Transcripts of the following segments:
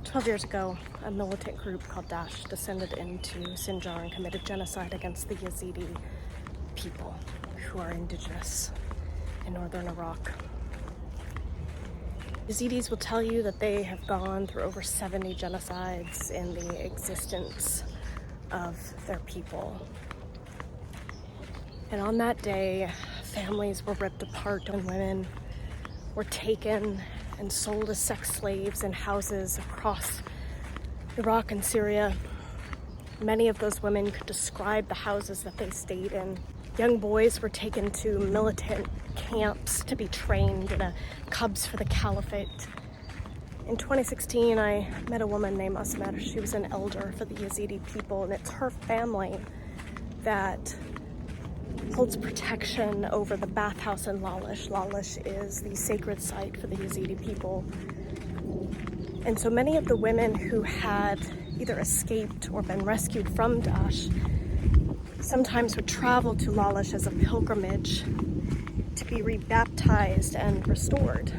12 years ago, a militant group called Daesh descended into Sinjar and committed genocide against the Yazidi people, who are indigenous in northern Iraq. Yazidis will tell you that they have gone through over 70 genocides in the existence of their people. And on that day, families were ripped apart and women were taken and sold as sex slaves in houses across Iraq and Syria. Many of those women could describe the houses that they stayed in. Young boys were taken to militant camps to be trained in a Cubs for the Caliphate. In 2016, I met a woman named Asmer. She was an elder for the Yazidi people, and it's her family that holds protection over the bathhouse in Lalish. Lalish is the sacred site for the Yazidi people. And so many of the women who had either escaped or been rescued from Daesh sometimes would travel to Lalish as a pilgrimage to be rebaptized and restored.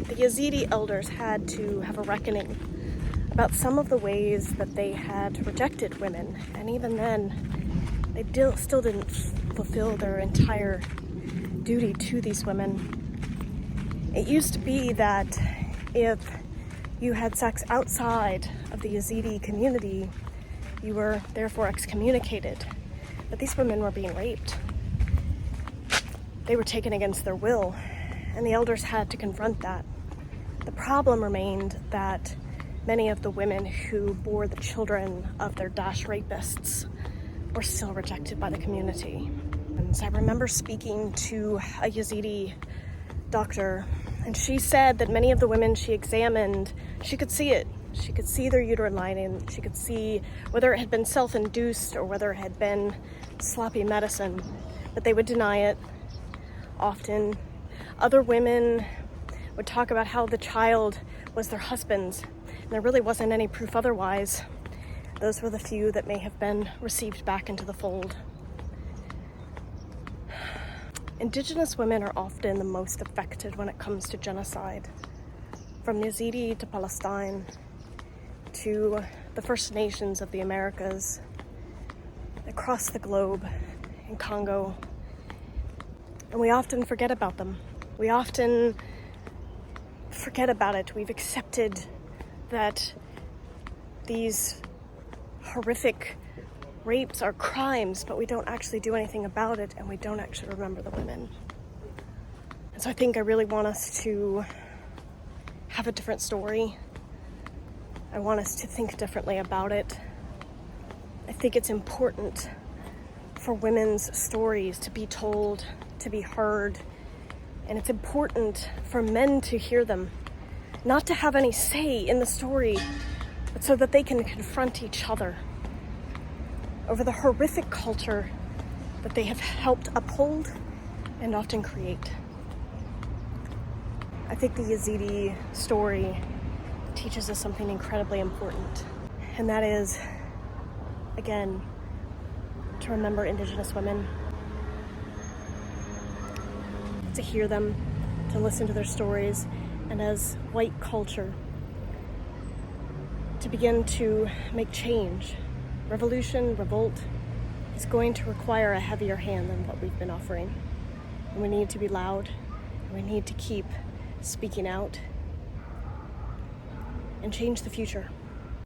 The Yazidi elders had to have a reckoning about some of the ways that they had rejected women, and even then, they still didn't fulfill their entire duty to these women. It used to be that if you had sex outside of the Yazidi community, you were therefore excommunicated. But these women were being raped. They were taken against their will, and the elders had to confront that. The problem remained that many of the women who bore the children of their Daesh rapists were still rejected by the community. And so I remember speaking to a Yazidi doctor, and she said that many of the women she examined, she could see it. She could see their uterine lining. She could see whether it had been self-induced or whether it had been sloppy medicine, but they would deny it often. Other women would talk about how the child was their husband's, and there really wasn't any proof otherwise. Those were the few that may have been received back into the fold. Indigenous women are often the most affected when it comes to genocide. From Yazidi to Palestine to the First Nations of the Americas, across the globe, in Congo. And we often forget about them. We often forget about it. We've accepted that these horrific rapes are crimes, but we don't actually do anything about it, and we don't actually remember the women. And so I think I really want us to have a different story. I want us to think differently about it. I think it's important for women's stories to be told, to be heard, and it's important for men to hear them, not to have any say in the story, but so that they can confront each other over the horrific culture that they have helped uphold and often create. I think the Yazidi story teaches us something incredibly important, and that is, again, to remember Indigenous women, to hear them, to listen to their stories, and as white culture, to begin to make change. Revolution, revolt, is going to require a heavier hand than what we've been offering. And we need to be loud, and we need to keep speaking out and change the future.